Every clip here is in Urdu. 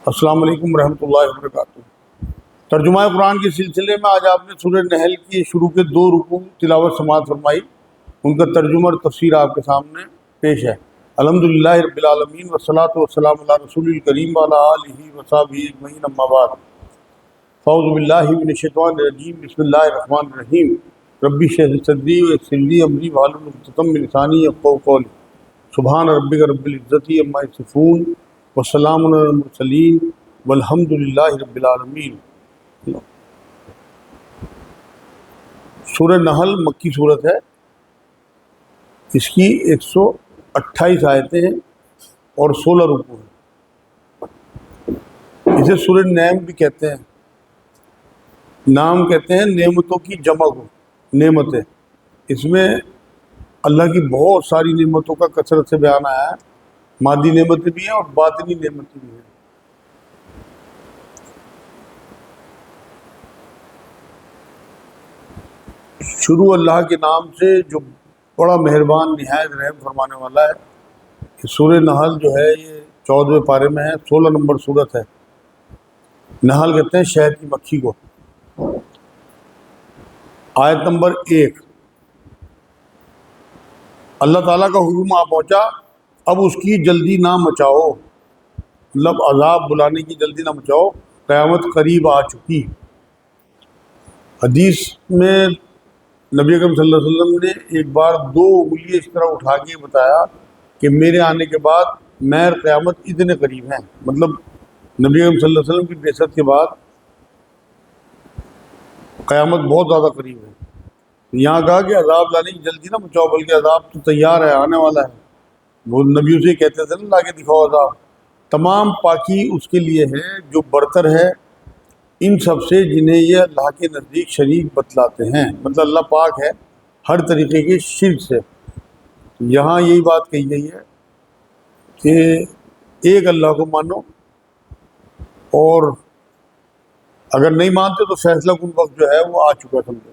السلام علیکم ورحمۃ اللہ وبرکاتہ۔ ترجمہ قرآن کے سلسلے میں آج آپ نے سورہ نحل کی شروع کے 2 رکوع تلاوت سماعت فرمائی، ان کا ترجمہ اور تفسیر آپ کے سامنے پیش ہے۔ الحمدللہ رب العالمین والصلاۃ والسلام علی رسول الکریم وعلی آلہ وصحبہ اجمعین، اما بعد۔ اعوذ باللہ من الشیطان الرجیم، بسم اللہ الرحمن الرحیم۔ رب اشرح لي صدری ویسر لي امری واحلل عقدۃ من لسانی یفقہوا قولی۔ سبحان ربک رب العزۃ عما یصفون وسلام علی المرسلین والحمد للہ رب العالمین۔ سورہ نحل مکی صورت ہے، اس کی 128 آیتیں ہیں اور 16 رکوع ہیں۔ اسے سورہ نعم بھی کہتے ہیں، نام کہتے ہیں نعمتوں کی جمع کو، نعمتیں۔ اس میں اللہ کی بہت ساری نعمتوں کا کثرت سے بیان آیا ہے، مادی نعمتیں بھی ہیں اور باطنی نعمتیں بھی ہیں۔ شروع اللہ کے نام سے جو بڑا مہربان نہایت رحم فرمانے والا ہے۔ سورہ نحل جو ہے یہ 14ویں پارے میں ہے، 16 نمبر سورت ہے۔ نحل کہتے ہیں شہد کی مکھی کو۔ آیت نمبر 1، اللہ تعالیٰ کا حکم آ پہنچا، اب اس کی جلدی نہ مچاؤ، مطلب عذاب بلانے کی جلدی نہ مچاؤ، قیامت قریب آ چکی۔ حدیث میں نبی اکرم صلی اللہ علیہ وسلم نے ایک بار 2 انگلیاں اس طرح اٹھا کے بتایا کہ میرے آنے کے بعد مہر قیامت اتنے قریب ہیں، مطلب نبی اکرم صلی اللہ علیہ وسلم کی بعثت کے بعد قیامت بہت زیادہ قریب ہے۔ یہاں کہا کہ عذاب لانے کی جلدی نہ مچاؤ، بلکہ عذاب تو تیار ہے، آنے والا ہے۔ وہ نبیوں سے کہتے تھے نا، لا کے دکھاؤ عذاب۔ تمام پاکی اس کے لیے ہے جو برتر ہے ان سب سے، جنہیں یہ اللہ کے نزدیک شریک بتلاتے ہیں، مطلب اللہ پاک ہے ہر طریقے کے شرک سے۔ یہاں یہی بات کہی گئی ہے کہ ایک اللہ کو مانو، اور اگر نہیں مانتے تو فیصلہ کن وقت جو ہے وہ آ چکا سمجھو۔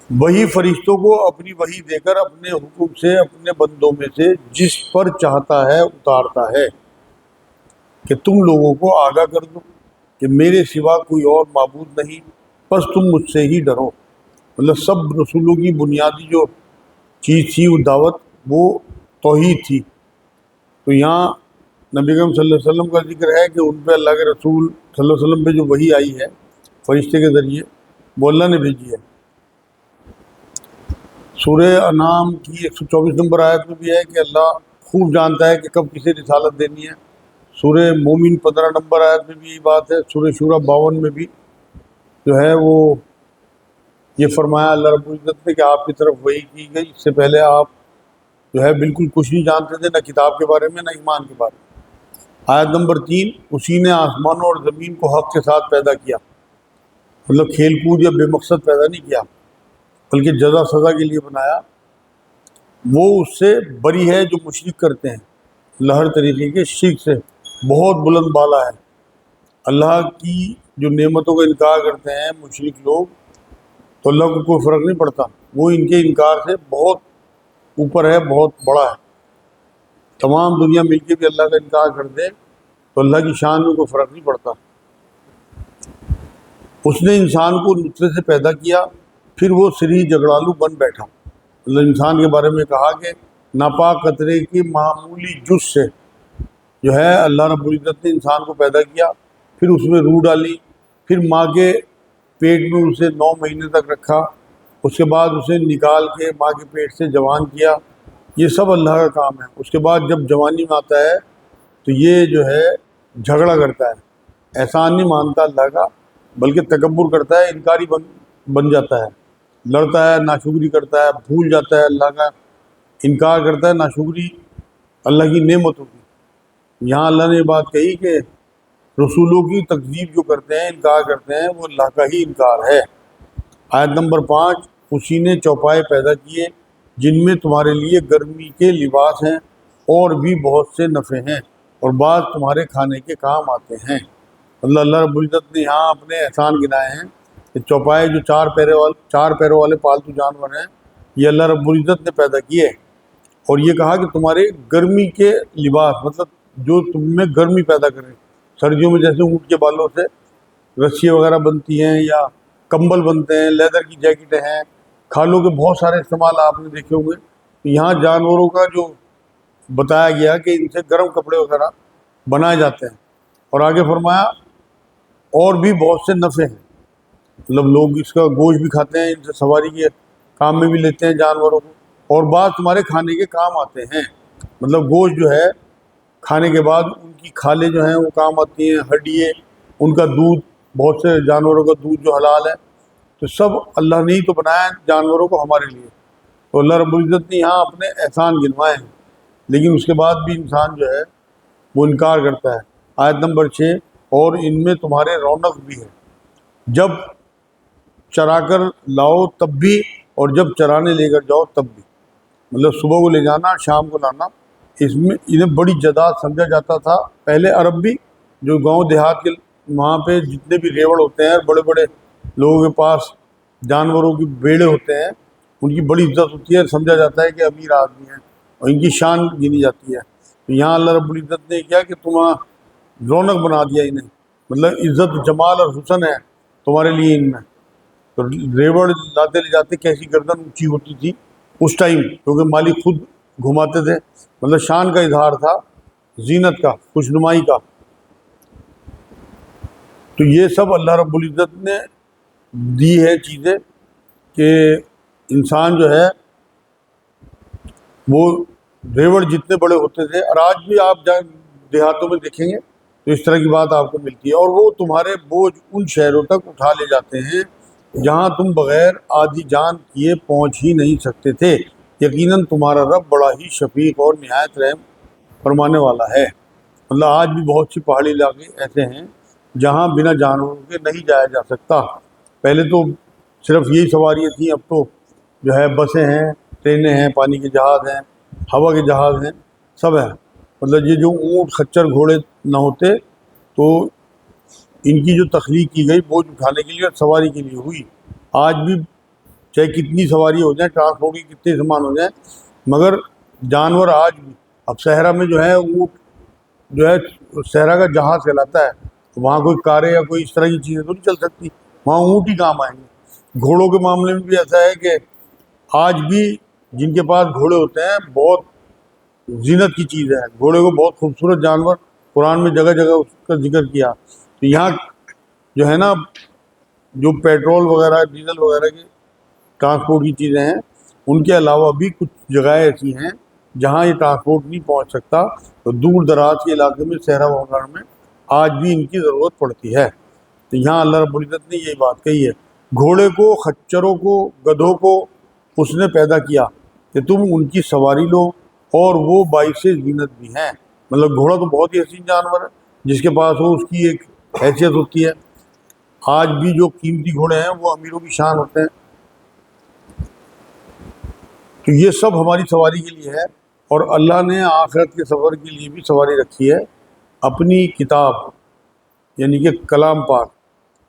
وہی فرشتوں کو اپنی وحی دے کر اپنے حکم سے اپنے بندوں میں سے جس پر چاہتا ہے اتارتا ہے، کہ تم لوگوں کو آگاہ کر دو کہ میرے سوا کوئی اور معبود نہیں، بس تم مجھ سے ہی ڈرو۔ مطلب سب رسولوں کی بنیادی جو چیز تھی وہ دعوت، وہ توحید تھی۔ تو یہاں نبی اکرم صلی اللہ علیہ وسلم کا ذکر ہے کہ ان پہ اللہ کے رسول صلی اللہ علیہ وسلم پہ جو وحی آئی ہے فرشتے کے ذریعے، وہ اللہ نے بھیجی ہے۔ سورہ انعام کی 124 نمبر آیت میں بھی ہے کہ اللہ خوب جانتا ہے کہ کب کسے رسالت دینی ہے۔ سورہ مومن 15 نمبر آیت میں بھی یہی بات ہے۔ سورہ شورى 52 میں بھی جو ہے وہ یہ فرمایا اللہ رب العزت نے کہ آپ کی طرف وحی کی گئی، اس سے پہلے آپ جو ہے بالکل کچھ نہیں جانتے تھے، نہ کتاب کے بارے میں نہ ایمان کے بارے میں۔ آیت نمبر 3، اسی نے آسمانوں اور زمین کو حق کے ساتھ پیدا کیا، مطلب کھیل کود یا بے مقصد پیدا نہیں کیا، بلکہ جزا سزا کے لیے بنایا۔ وہ اس سے بری ہے جو مشرک کرتے ہیں، اللہ ہر طریقے کے شرک سے بہت بلند بالا ہے۔ اللہ کی جو نعمتوں کا انکار کرتے ہیں مشرک لوگ، تو اللہ کو کوئی فرق نہیں پڑتا، وہ ان کے انکار سے بہت اوپر ہے، بہت بڑا ہے۔ تمام دنیا مل کے بھی اللہ کا انکار کر دے تو اللہ کی شان میں کوئی فرق نہیں پڑتا۔ اس نے انسان کو نطفے سے پیدا کیا، پھر وہ سری جگڑالو بن بیٹھا۔ اللہ انسان کے بارے میں کہا کہ ناپاک قطرے کی معمولی جز سے جو ہے اللہ رب العزت نے انسان کو پیدا کیا، پھر اس میں روح ڈالی، پھر ماں کے پیٹ میں اسے 9 مہینے تک رکھا، اس کے بعد اسے نکال کے ماں کے پیٹ سے جوان کیا۔ یہ سب اللہ کا کام ہے۔ اس کے بعد جب جوانی میں آتا ہے تو یہ جو ہے جھگڑا کرتا ہے، احسان نہیں مانتا اللہ کا، بلکہ تکبر کرتا ہے، انکاری بن جاتا ہے، لڑتا ہے، ناشکری کرتا ہے، بھول جاتا ہے اللہ کا، انکار کرتا ہے، ناشکری اللہ کی نعمتوں کی۔ یہاں اللہ نے یہ بات کہی کہ رسولوں کی تکذیب جو کرتے ہیں، انکار کرتے ہیں، وہ اللہ کا ہی انکار ہے۔ آیت نمبر 5، اسی نے چوپائے پیدا کیے جن میں تمہارے لیے گرمی کے لباس ہیں اور بھی بہت سے نفع ہیں، اور بعض تمہارے کھانے کے کام آتے ہیں۔ اللہ رب العزت نے یہاں اپنے احسان گنائے ہیں کہ چوپائے جو 4 پیروں والے پالتو جانور ہیں، یہ اللہ رب العزت نے پیدا کیے، اور یہ کہا کہ تمہارے گرمی کے لباس، مطلب جو تم میں گرمی پیدا کریں، سردیوں میں جیسے اونٹ کے بالوں سے رسی وغیرہ بنتی ہیں یا کمبل بنتے ہیں، لیدر کی جیکٹیں ہیں، کھالوں کے بہت سارے استعمال آپ نے دیکھے ہوئے. یہاں جانوروں کا جو بتایا گیا کہ ان سے گرم کپڑے وغیرہ بنائے جاتے ہیں. اور آگے فرمایا اور بھی بہت سے نفع ہیں، مطلب لوگ اس کا گوشت بھی کھاتے ہیں، ان سے سواری کے کام میں بھی لیتے ہیں جانوروں کو، اور بعض تمہارے کھانے کے کام آتے ہیں. مطلب گوشت جو ہے کھانے کے بعد ان کی کھالیں جو ہیں وہ کام آتی ہیں، ہڈیے، ان کا دودھ، بہت سے جانوروں کا دودھ جو حلال ہے. تو سب اللہ نے ہی تو بنایا ہے جانوروں کو ہمارے لیے. تو اللہ رب العزت نے یہاں اپنے احسان گنوائے ہیں، لیکن اس کے بعد بھی انسان جو ہے وہ انکار کرتا ہے. آیت نمبر 6، اور ان میں تمہارے رونق بھی ہے، جب چرا کر لاؤ تب بھی اور جب چرانے لے کر جاؤ تب بھی. مطلب صبح کو لے جانا، شام کو لانا، اس میں انہیں بڑی جداد سمجھا جاتا تھا. پہلے عرب بھی جو گاؤں دیہات کے وہاں پہ جتنے بھی ریوڑ ہوتے ہیں، بڑے بڑے لوگوں کے پاس جانوروں کی بیڑے ہوتے ہیں، ان کی بڑی عزت ہوتی ہے، سمجھا جاتا ہے کہ امیر آدمی ہیں اور ان کی شان گنی جاتی ہے. تو یہاں اللہ رب العزت نے کیا کہ تمہاں رونق بنا دیا انہیں، مطلب عزت، جمال اور حسن ہے تمہارے لیے ان میں. تو ریوڑ لاتے لے جاتے، کیسی گردن اونچی ہوتی تھی اس ٹائم، کیونکہ مالک خود گھماتے تھے. مطلب شان کا اظہار تھا، زینت کا، خوشنمائی کا. تو یہ سب اللہ رب العزت نے دی ہے چیزیں کہ انسان جو ہے وہ ریوڑ جتنے بڑے ہوتے تھے، اور آج بھی آپ دیہاتوں میں دیکھیں گے تو اس طرح کی بات آپ کو ملتی ہے. اور وہ تمہارے بوجھ ان شہروں تک اٹھا لے جاتے ہیں جہاں تم بغیر آدھی جان کیے پہنچ ہی نہیں سکتے تھے. یقیناً تمہارا رب بڑا ہی شفیق اور نہایت رحم فرمانے والا ہے. مطلب آج بھی بہت سی پہاڑی علاقے ایسے ہیں جہاں بنا جانوروں کے نہیں جایا جا سکتا. پہلے تو صرف یہی سواریاں تھیں، اب تو جو ہے بسیں ہیں، ٹرینیں ہیں، پانی کے جہاز ہیں، ہوا کے جہاز ہیں، سب ہیں. مطلب یہ جو اونٹ، خچر، گھوڑے نہ ہوتے تو ان کی جو تخلیق کی گئی بوجھ اٹھانے کے لیے اور سواری کے لیے ہوئی. آج بھی چاہے کتنی سواری ہو جائیں، ٹرانسپورٹ کی کتنے سامان ہو جائیں، مگر جانور آج بھی، اب صحرا میں جو ہے اونٹ جو ہے صحرا کا جہاز کہلاتا ہے. وہاں کوئی کاریں یا کوئی اس طرح کی چیزیں تو نہیں چل سکتی، وہاں اونٹ ہی کام آئیں گے. گھوڑوں کے معاملے میں بھی ایسا ہے کہ آج بھی جن کے پاس گھوڑے ہوتے ہیں بہت زینت کی چیز ہے. گھوڑے کو بہت خوبصورت جانور قرآن میں جگہ جگہ اس کا ذکر کیا. تو یہاں جو ہے نا جو پیٹرول وغیرہ، ڈیزل وغیرہ کی ٹرانسپورٹ کی چیزیں ہیں، ان کے علاوہ بھی کچھ جگہیں ایسی ہیں جہاں یہ ٹرانسپورٹ نہیں پہنچ سکتا. تو دور دراز کے علاقے میں، صحرا وغیرہ میں آج بھی ان کی ضرورت پڑتی ہے. تو یہاں اللہ رب العزت نے یہی بات کہی ہے. گھوڑے کو، خچروں کو، گدھوں کو اس نے پیدا کیا کہ تم ان کی سواری لو، اور وہ باعث زینت بھی ہیں. مطلب گھوڑا تو بہت ہی حسین جانور ہے، جس کے پاس ہو اس کی ایک حیثیت ہوتی ہے. آج بھی جو قیمتی گھوڑے ہیں وہ امیروں کی شان ہوتے ہیں. تو یہ سب ہماری سواری کے لیے ہے. اور اللہ نے آخرت کے سفر کے لیے بھی سواری رکھی ہے، اپنی کتاب یعنی کہ کلام پاک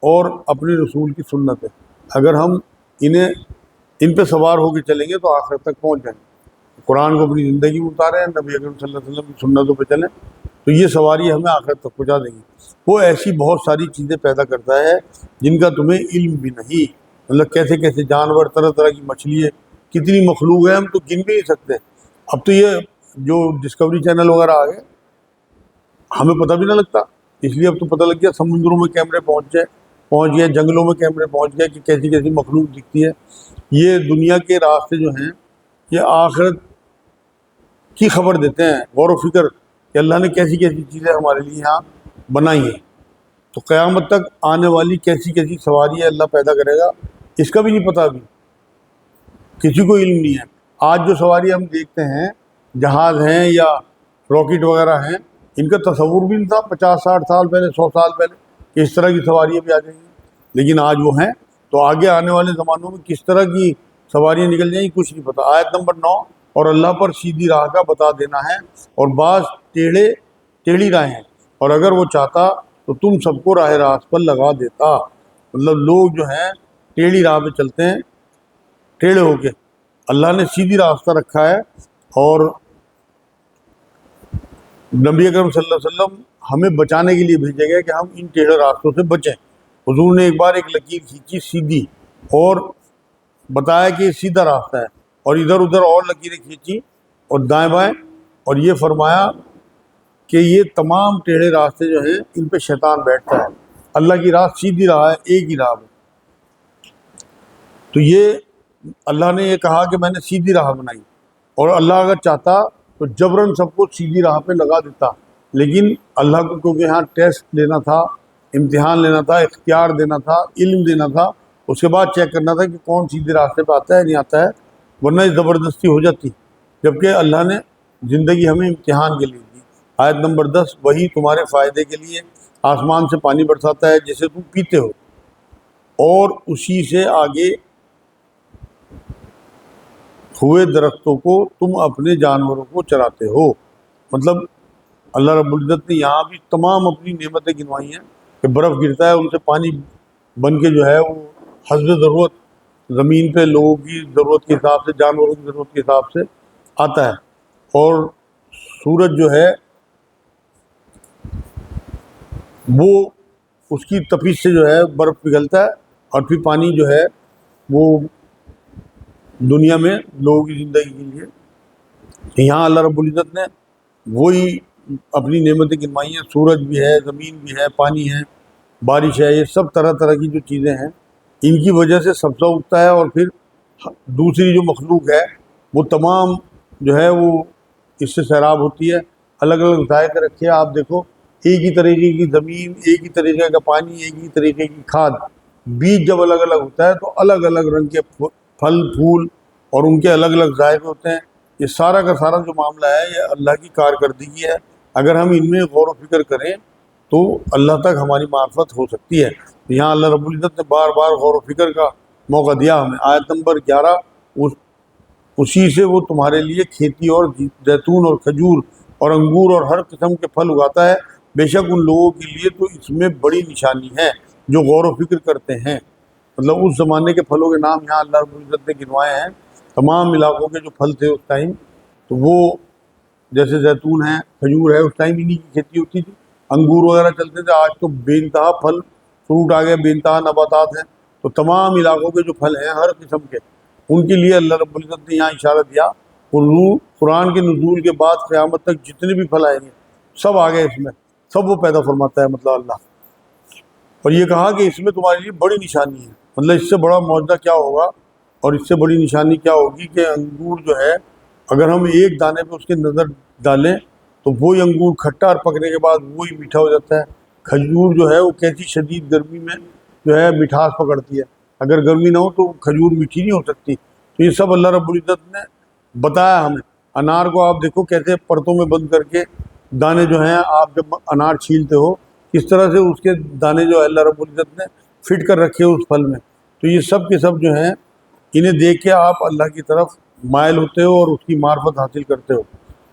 اور اپنے رسول کی سنت ہے. اگر ہم ان پہ سوار ہو کے چلیں گے تو آخرت تک پہنچ جائیں گے. قرآن کو اپنی زندگی میں اتاریں، نبی اکرم صلی اللہ علیہ وسلم کی سنتوں پہ چلیں تو یہ سواری ہمیں آخرت تک پہنچا دیں گی. وہ ایسی بہت ساری چیزیں پیدا کرتا ہے جن کا تمہیں علم بھی نہیں. مطلب کیسے کیسے جانور، طرح طرح کی مچھلیاں، کتنی مخلوق ہیں، ہم تو گن بھی نہیں سکتے. اب تو یہ جو ڈسکوری چینل وغیرہ آ گئے ہمیں پتہ بھی نہ لگتا، اس لیے اب تو پتہ لگ گیا. سمندروں میں کیمرے پہنچ گئے، جنگلوں میں کیمرے پہنچ گئے کہ کیسی کیسی مخلوق دکھتی ہے. یہ دنیا کے راستے جو ہیں یہ آخرت کی خبر دیتے ہیں، غور و فکر کہ اللہ نے کیسی کیسی چیزیں ہمارے لیے یہاں بنائی ہیں. تو قیامت تک آنے والی کیسی کیسی سواریاں اللہ پیدا کرے گا اس کا بھی نہیں پتہ، ابھی کسی کو علم نہیں ہے. آج جو سواریاں ہم دیکھتے ہیں، جہاز ہیں یا راکٹ وغیرہ ہیں، ان کا تصور بھی نہیں تھا 50-60 سال پہلے، 100 سال پہلے کہ اس طرح کی سواریاں بھی آ جائیں گی. لیکن آج وہ ہیں. تو آگے آنے والے زمانوں میں کس طرح کی سواریاں نکل جائیں گی کچھ نہیں پتہ. آیت نمبر 9، اور اللہ پر سیدھی راہ کا بتا دینا ہے، اور بعض ٹیڑھی راہیں ہیں، اور اگر وہ چاہتا تو تم سب کو راہ راست پر لگا دیتا. مطلب لوگ جو ہیں ٹیڑھی راہ پہ چلتے ہیں ٹیڑھے ہو کے، اللہ نے سیدھی راستہ رکھا ہے. اور نبی اکرم صلی اللہ علیہ وسلم ہمیں بچانے کے لیے بھیجا گیا کہ ہم ان ٹیڑھے راستوں سے بچیں۔ حضور نے ایک بار ایک لکیر کھینچی سیدھی اور بتایا کہ یہ سیدھا راستہ ہے، اور ادھر ادھر اور لکیریں کھینچی اور دائیں بائیں، اور یہ فرمایا کہ یہ تمام ٹیڑھے راستے جو ہیں ان پہ شیطان بیٹھتا ہے، اللہ کی راہ سیدھی راہ ہے، ایک ہی راہ ہے۔ تو یہ اللہ نے یہ کہا کہ میں نے سیدھی راہ بنائی، اور اللہ اگر چاہتا تو جبراً سب کو سیدھی راہ پہ لگا دیتا، لیکن اللہ کو کیونکہ یہاں ٹیسٹ لینا تھا، امتحان لینا تھا، اختیار دینا تھا، علم دینا تھا، اس کے بعد چیک کرنا تھا کہ کون سیدھے راستے پہ آتا ہے نہیں آتا ہے، ورنہ یہ زبردستی ہو جاتی۔ جبکہ اللہ نے زندگی ہمیں امتحان کے لیے دی۔ آیت نمبر 10، وہی تمہارے فائدے کے لیے آسمان سے پانی برساتا ہے جسے تم پیتے ہو، اور اسی سے آگے ہوئے درختوں کو تم اپنے جانوروں کو چراتے ہو۔ مطلب اللہ رب العزت نے یہاں بھی تمام اپنی نعمتیں گنوائی ہیں کہ برف گرتا ہے، ان سے پانی بن کے جو ہے وہ حسب ضرورت زمین پہ لوگوں کی ضرورت کے حساب سے، جانوروں کی ضرورت کے حساب سے آتا ہے، اور سورج جو ہے وہ اس کی تپش سے جو ہے برف پگھلتا ہے، اور پھر پانی جو ہے وہ دنیا میں لوگوں کی زندگی کے لیے یہاں اللہ رب العزت نے وہی اپنی نعمتیں گنوائی ہیں۔ سورج بھی ہے، زمین بھی ہے، پانی ہے، بارش ہے، یہ سب طرح طرح کی جو چیزیں ہیں ان کی وجہ سے سبزہ اگتا ہے، اور پھر دوسری جو مخلوق ہے وہ تمام جو ہے وہ اس سے سیراب ہوتی ہے۔ الگ الگ ذائقے رکھے آپ دیکھو، ایک ہی طریقے کی زمین، ایک ہی طریقے کا پانی، ایک ہی طریقے کی کھاد، بیج جب الگ الگ ہوتا ہے تو الگ الگ رنگ کے پھل پھول اور ان کے الگ الگ ذائقے ہوتے ہیں۔ یہ سارا کا سارا جو معاملہ ہے یہ اللہ کی کارکردگی ہے، اگر ہم ان میں غور و فکر کریں تو اللہ تک ہماری معرفت ہو سکتی ہے۔ یہاں اللہ رب العزت نے بار بار غور و فکر کا موقع دیا ہمیں۔ آیت نمبر 11، اسی سے وہ تمہارے لیے کھیتی اور زیتون اور کھجور اور انگور اور ہر قسم کے پھل اگاتا ہے، بے شک ان لوگوں کے لیے تو اس میں بڑی نشانی ہے جو غور و فکر کرتے ہیں۔ مطلب اس زمانے کے پھلوں کے نام یہاں اللہ رب العزت نے گنوائے ہیں، تمام علاقوں کے جو پھل تھے اس ٹائم، تو وہ جیسے زیتون ہے، کھجور ہے، اس ٹائم انہی کی کھیتی ہوتی تھی، انگور وغیرہ چلتے تھے۔ آج تو بے انتہا پھل فروٹ آ گئے، بے انتہا نباتات ہیں، تو تمام علاقوں کے جو پھل ہیں ہر قسم کے، ان کے لیے اللہ رب العزت نے یہاں اشارہ دیا۔ قرآن کے نزول کے بعد قیامت تک جتنے بھی پھل آئیں گے سب آ گئے، اس میں سب وہ پیدا فرماتا ہے مطلب اللہ۔ اور یہ کہا کہ اس میں تمہارے لیے بڑی نشانی ہے، مطلب اس سے بڑا معجزہ کیا ہوگا اور اس سے بڑی نشانی کیا ہوگی کہ انگور جو ہے اگر ہم ایک دانے پہ اس کے نظر ڈالیں تو وہی انگور کھٹا، اور پکنے کے بعد وہی میٹھا ہو جاتا ہے۔ کھجور جو ہے وہ کیسی شدید گرمی میں جو ہے مٹھاس پکڑتی ہے، اگر گرمی نہ ہو تو کھجور میٹھی نہیں ہو سکتی۔ تو یہ سب اللہ رب العزت نے بتایا ہمیں۔ انار کو آپ دیکھو کیسے پرتوں میں بند کر کے دانے جو ہیں، آپ جب انار چھیلتے ہو کس طرح سے اس کے دانے جو ہے اللہ رب العزت نے فٹ کر رکھے اس پھل میں۔ تو یہ سب کے سب جو ہیں انہیں دیکھ کے آپ اللہ کی طرف مائل ہوتے ہو اور اس کی معرفت حاصل کرتے ہو۔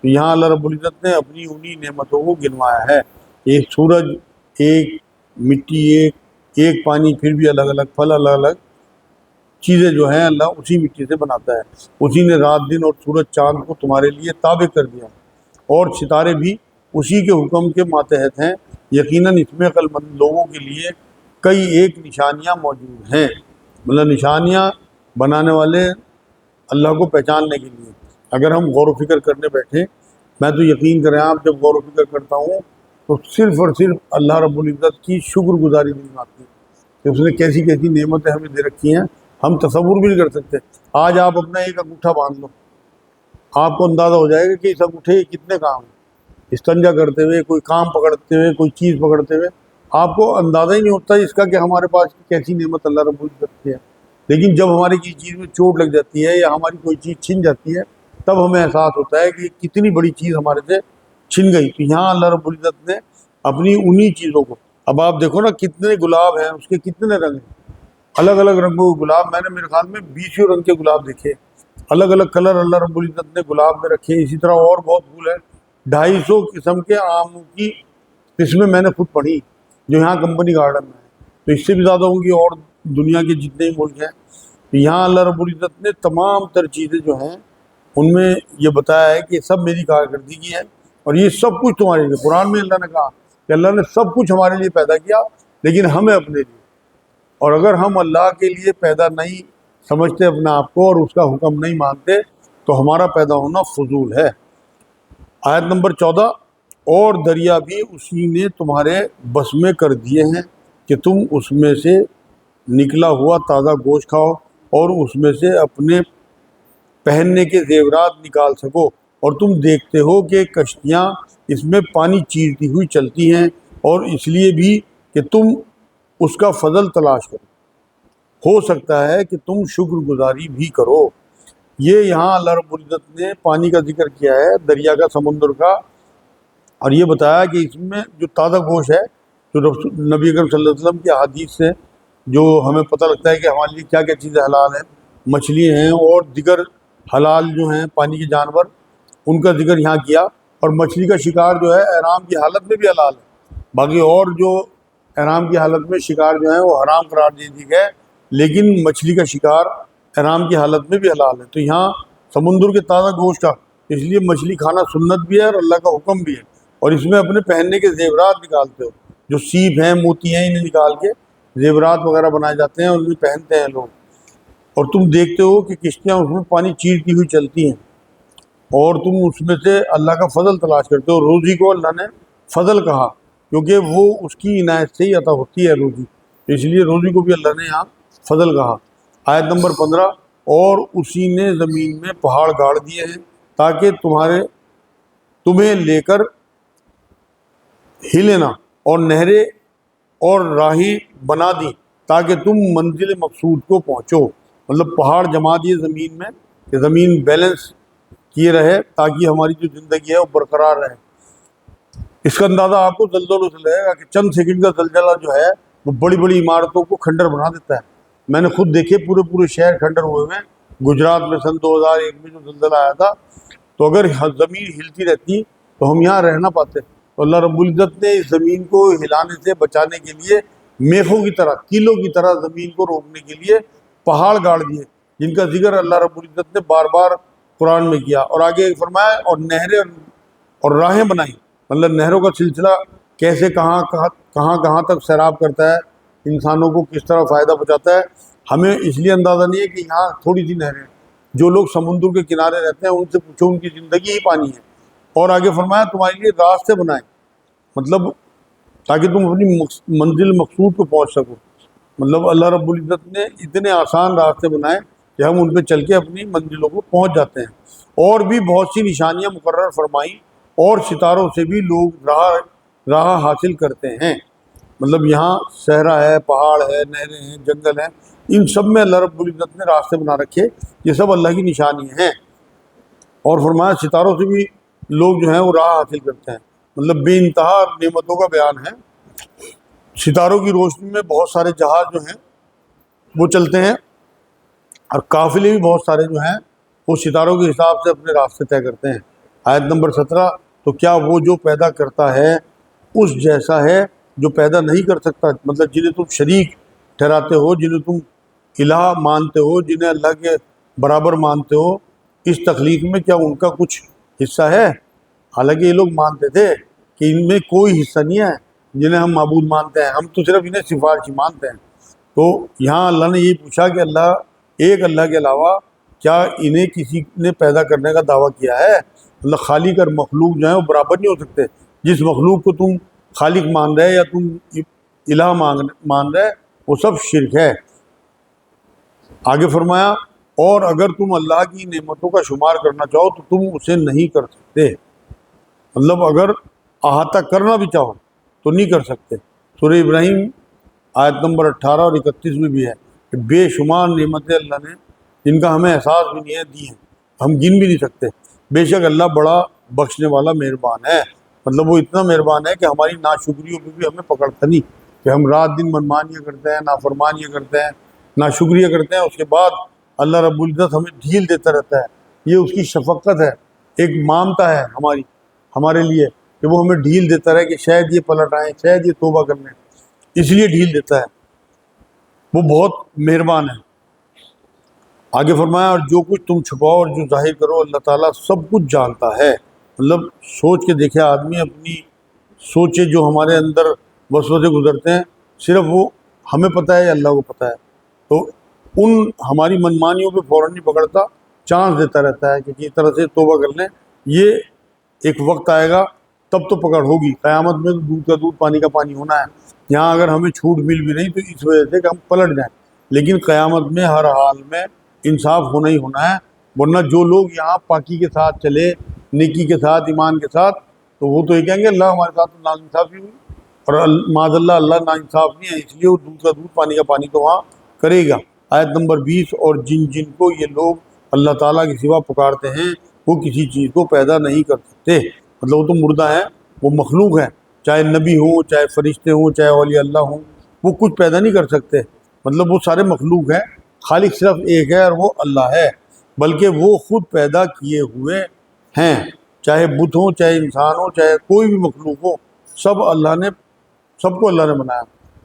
تو یہاں اللہ رب العزت نے اپنی انہی نعمتوں کو گنوایا ہے، ایک سورج، ایک مٹی، ایک پانی، پھر بھی الگ الگ پھل، الگ الگ چیزیں جو ہیں اللہ اسی مٹی سے بناتا ہے۔ اسی نے رات دن اور سورج چاند کو تمہارے لیے تابع کر دیا، اور ستارے بھی اسی کے حکم کے ماتحت ہیں، یقیناً اس میں عقل مند لوگوں کے لیے کئی ایک نشانیاں موجود ہیں۔ مطلب نشانیاں بنانے والے اللہ کو پہچاننے کے لیے اگر ہم غور و فکر کرنے بیٹھیں، میں تو یقین کریں آپ جب غور و فکر کرتا ہوں تو صرف اور صرف اللہ رب العزت کی شکر گزاری دل میں آتی ہے کہ اس نے کیسی کیسی نعمتیں ہمیں دے رکھی ہیں، ہم تصور بھی نہیں کر سکتے۔ آج آپ اپنا ایک انگوٹھا باندھ لو، آپ کو اندازہ ہو جائے گا کہ اس انگوٹھے کے کتنے کام ہیں۔ استنجا کرتے ہوئے، کوئی کام پکڑتے ہوئے، کوئی چیز پکڑتے ہوئے، آپ کو اندازہ ہی نہیں ہوتا اس کا کہ ہمارے پاس کیسی نعمت اللہ رب العزت کی ہے۔ لیکن جب ہماری کسی چیز میں چوٹ لگ جاتی ہے یا ہماری کوئی چیز چھن جاتی ہے تب ہمیں احساس ہوتا ہے کہ کتنی بڑی چیز ہمارے سے چھن گئی۔ تو یہاں اللہ رب العزت نے اپنی انہی چیزوں کو، اب آپ دیکھو نا کتنے گلاب ہیں، اس کے کتنے رنگ ہیں، الگ الگ رنگوں کے گلاب، میں نے میرے خیال میں 20 رنگ کے گلاب دیکھے، الگ الگ کلر اللہ رب العزت نے گلاب میں رکھے۔ اسی طرح اور بہت پھول ہیں، 250 قسم کے آموں کی قسمیں میں نے خود پڑھی جو یہاں کمپنی گارڈن میں ہے، تو اس سے بھی زیادہ ہوں گی اور دنیا کے جتنے ملک ہیں۔ تو یہاں اللہ رب العزت نے تمام تر چیزیں جو ہیں ان میں یہ بتایا ہے کہ سب میری کارکردگی ہے، اور یہ سب کچھ تمہارے لیے۔ قرآن میں اللہ نے کہا کہ اللہ نے سب کچھ ہمارے لیے پیدا کیا لیکن ہمیں اپنے لیے، اور اگر ہم اللہ کے لیے پیدا نہیں سمجھتے اپنے آپ کو اور اس کا حکم نہیں مانتے تو ہمارا پیدا ہونا فضول ہے۔ آیت نمبر 14، اور دریا بھی اسی نے تمہارے بس میں کر دیے ہیں کہ تم اس میں سے نکلا ہوا تازہ گوشت کھاؤ اور اس میں سے اپنے پہننے کے زیورات نکال سکو، اور تم دیکھتے ہو کہ کشتیاں اس میں پانی چیرتی ہوئی چلتی ہیں، اور اس لیے بھی کہ تم اس کا فضل تلاش کرو، ہو سکتا ہے کہ تم شکر گزاری بھی کرو۔ یہ یہاں اللہ رب العزت نے پانی کا ذکر کیا ہے، دریا کا، سمندر کا، اور یہ بتایا کہ اس میں جو تازہ گوشت ہے، جو نبی اکرم صلی اللہ علیہ وسلم کی احادیث سے جو ہمیں پتہ لگتا ہے کہ ہمارے لیے کیا کیا چیزیں حلال ہیں، مچھلی ہیں اور دیگر حلال جو ہیں پانی کے جانور، ان کا ذکر یہاں کیا۔ اور مچھلی کا شکار جو ہے احرام کی حالت میں بھی حلال ہے، باقی اور جو احرام کی حالت میں شکار جو ہیں وہ حرام قرار دے دی گئے، لیکن مچھلی کا شکار احرام کی حالت میں بھی حلال ہے۔ تو یہاں سمندر کے تازہ گوشت کا، اس لیے مچھلی کھانا سنت بھی ہے اور اللہ کا حکم بھی ہے، اور اس میں اپنے پہننے کے زیورات نکالتے ہو، جو سیپ ہیں، موتی ہیں، انہیں نکال کے زیورات وغیرہ بنائے جاتے ہیں اور انہیں پہنتے ہیں لوگ، اور تم دیکھتے ہو کہ کشتیاں اس میں پانی چیرتی ہوئی چلتی ہیں، اور تم اس میں سے اللہ کا فضل تلاش کرتے ہو۔ روزی کو اللہ نے فضل کہا کیونکہ وہ اس کی عنایت سے ہی عطا ہوتی ہے روزی، اس لیے روزی کو بھی اللہ نے یہاں فضل کہا۔ آیت نمبر 15، اور اسی نے زمین میں پہاڑ گاڑ دیے ہیں تاکہ تمہیں لے کر ہلے نہ، اور نہریں اور راہیں بنا دی تاکہ تم منزل مقصود کو پہنچو۔ مطلب پہاڑ جما دیے زمین میں کہ زمین بیلنس کیے رہے تاکہ ہماری جو زندگی ہے وہ برقرار رہے۔ اس کا اندازہ آپ کو زلزلوں سے لگے گا کہ چند سیکنڈ کا زلزلہ جو ہے وہ بڑی بڑی عمارتوں کو کھنڈر بنا دیتا ہے۔ میں نے خود دیکھے پورے شہر کھنڈر ہوئے ہیں۔ گجرات میں سن 2001 میں جو زلزلہ آیا تھا، تو اگر زمین ہلتی رہتی تو ہم یہاں رہ نہ پاتے۔ تو اللہ رب العزت نے اس زمین کو ہلانے سے بچانے کے لیے میخوں کی طرح، کیلوں کی طرح زمین کو روکنے کے لیے پہاڑ گاڑ دیے، جن کا ذکر اللہ رب العزت نے بار بار قرآن میں کیا، اور آگے فرمایا اور نہریں اور راہیں بنائیں۔ مطلب نہروں کا سلسلہ کیسے کہاں تک سیراب کرتا ہے، انسانوں کو کس طرح فائدہ پہنچاتا ہے، ہمیں اس لیے اندازہ نہیں ہے کہ یہاں تھوڑی سی نہریں، جو لوگ سمندر کے کنارے رہتے ہیں ان سے پوچھو، ان کی زندگی ہی پانی ہے۔ اور آگے فرمایا تمہارے لیے راستے بنائیں، مطلب تاکہ تم اپنی منزل مقصود کو پہنچ سکو۔ مطلب اللہ رب العزت نے اتنے آسان راستے بنائے کہ ہم ان پہ چل کے اپنی منزلوں کو پہنچ جاتے ہیں۔ اور بھی بہت سی نشانیاں مقرر فرمائیں، اور ستاروں سے بھی لوگ راہ حاصل کرتے ہیں۔ مطلب یہاں صحرا ہے، پہاڑ ہے، نہریں ہیں، جنگل ہیں، ان سب میں اللہ رب العزت نے راستے بنا رکھے، یہ سب اللہ کی نشانیاں ہیں۔ اور فرمایا ستاروں سے بھی لوگ جو ہیں وہ راہ حاصل کرتے ہیں۔ مطلب بے انتہا نعمتوں کا بیان ہے۔ ستاروں کی روشنی میں بہت سارے جہاز جو ہیں وہ چلتے ہیں، اور قافلے بھی بہت سارے جو ہیں وہ ستاروں کے حساب سے اپنے راستے طے کرتے ہیں۔ آیت نمبر 17، تو کیا وہ جو پیدا کرتا ہے اس جیسا ہے جو پیدا نہیں کر سکتا؟ مطلب جنہیں تم شریک ٹھہراتے ہو، جنہیں تم الہ مانتے ہو، جنہیں اللہ کے برابر مانتے ہو، اس تخلیق میں کیا ان کا کچھ حصہ ہے؟ حالانکہ یہ لوگ مانتے تھے کہ ان میں کوئی حصہ نہیں ہے جنہیں ہم معبود مانتے ہیں، ہم تو صرف انہیں سفارشی مانتے ہیں۔ تو یہاں اللہ نے یہی پوچھا کہ ایک اللہ کے علاوہ کیا انہیں کسی نے پیدا کرنے کا دعویٰ کیا ہے؟ اللہ خالق اور مخلوق جو ہیں وہ برابر نہیں ہو سکتے۔ جس مخلوق کو تم خالق مان رہے یا تم الہ مان رہے، وہ سب شرک ہے۔ آگے فرمایا اور اگر تم اللہ کی نعمتوں کا شمار کرنا چاہو تو تم اسے نہیں کر سکتے۔ مطلب اگر احاطہ کرنا بھی چاہو تو نہیں کر سکتے۔ سورہ ابراہیم آیت نمبر 18 اور 31 میں بھی ہے کہ بے شمار نعمتیں اللہ نے، جن کا ہمیں احساس بھی نہیں ہے، دی ہیں، ہم گن بھی نہیں سکتے۔ بے شک اللہ بڑا بخشنے والا مہربان ہے۔ مطلب وہ اتنا مہربان ہے کہ ہماری ناشکریوں پہ بھی ہمیں پکڑتا نہیں، کہ ہم رات دن منمانیاں کرتے ہیں، نافرمانیاں کرتے ہیں، ناشکریہ کرتے ہیں، اس کے بعد اللہ رب العزت ہمیں ڈھیل دیتا رہتا ہے۔ یہ اس کی شفقت ہے، ایک مامتا ہے ہمارے لیے کہ وہ ہمیں ڈھیل دیتا رہے کہ شاید یہ پلٹ آئیں، شاید یہ توبہ کر لیں، اس لیے ڈھیل دیتا ہے، وہ بہت مہربان ہے۔ آگے فرمایا اور جو کچھ تم چھپاؤ اور جو ظاہر کرو اللہ تعالیٰ سب کچھ جانتا ہے۔ مطلب سوچ کے دیکھے آدمی اپنی سوچے جو ہمارے اندر وسوسے گزرتے ہیں صرف وہ ہمیں پتہ ہے یا اللہ کو پتہ ہے، تو ان ہماری منمانیوں پہ فوراً نہیں پکڑتا، چانس دیتا رہتا ہے کہ کسی طرح سے توبہ کر لیں، یہ ایک وقت آئے گا تب تو پکڑ ہوگی۔ قیامت میں تو دودھ کا دودھ پانی کا پانی ہونا ہے، یہاں اگر ہمیں چھوٹ مل بھی رہی تو اس وجہ سے کہ ہم پلٹ جائیں، لیکن قیامت میں ہر حال میں انصاف ہونا ہی ہونا ہے، ورنہ جو لوگ یہاں پاکی کے ساتھ چلے، نیکی کے ساتھ، ایمان کے ساتھ، تو وہ تو یہ کہیں گے اللہ ہمارے ساتھ تو ناانصافی ہوئی، اور معاذ اللہ ناانصاف نہیں ہے، اس لیے وہ دودھ کا دودھ پانی کا پانی تو وہاں کرے گا۔ آیت نمبر 20، اور جن کو یہ لوگ اللہ تعالیٰ کے سوا پکارتے ہیں وہ کسی چیز کو پیدا نہیں کر سکتے، مطلب وہ تو مردہ ہیں، وہ مخلوق ہیں، چاہے نبی ہوں، چاہے فرشتے ہوں، چاہے اولیاء اللہ ہوں، وہ کچھ پیدا نہیں کر سکتے، مطلب وہ سارے مخلوق ہیں، خالق صرف ایک ہے اور وہ اللہ ہے، بلکہ وہ خود پیدا کیے ہوئے ہیں، چاہے بت ہوں، چاہے انسان ہو، چاہے کوئی بھی مخلوق ہو، سب کو اللہ نے بنایا۔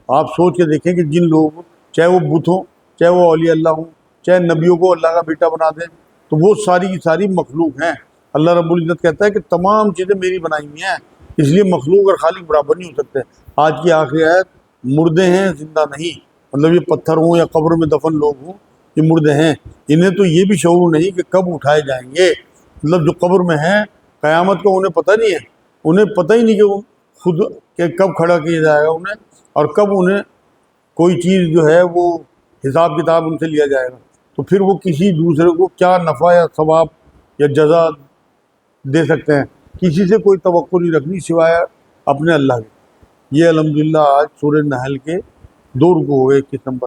آپ سوچ کے دیکھیں کہ جن لوگوں، چاہے وہ بت ہوں، چاہے وہ اولیاء اللہ ہوں، چاہے نبیوں کو اللہ کا بیٹا بنا دیں، تو وہ ساری کی ساری مخلوق ہیں۔ اللہ رب العزت کہتا ہے کہ تمام چیزیں میری بنائی ہوئی ہیں، اس لیے مخلوق اور خالق برابر نہیں ہو سکتے۔ آج کی آخری آیت، مردے ہیں زندہ نہیں، مطلب یہ پتھر ہوں یا قبر میں دفن لوگ ہوں، یہ مردے ہیں، انہیں تو یہ بھی شعور نہیں کہ کب اٹھائے جائیں گے، مطلب جو قبر میں ہیں قیامت کو انہیں پتہ نہیں ہے، انہیں پتہ ہی نہیں کہ وہ خود کہ کب کھڑا کیا جائے گا انہیں، اور کب انہیں کوئی چیز جو ہے وہ حساب کتاب ان سے لیا جائے گا، تو پھر وہ کسی دوسرے کو کیا نفع یا ثواب یا جزا دے سکتے ہیں؟ کسی سے کوئی توقع نہیں رکھنی سوائے اپنے اللہ کے۔ یہ الحمدللہ آج سورہ نحل کے 2 رکوع ہوئے، 21 نمبر۔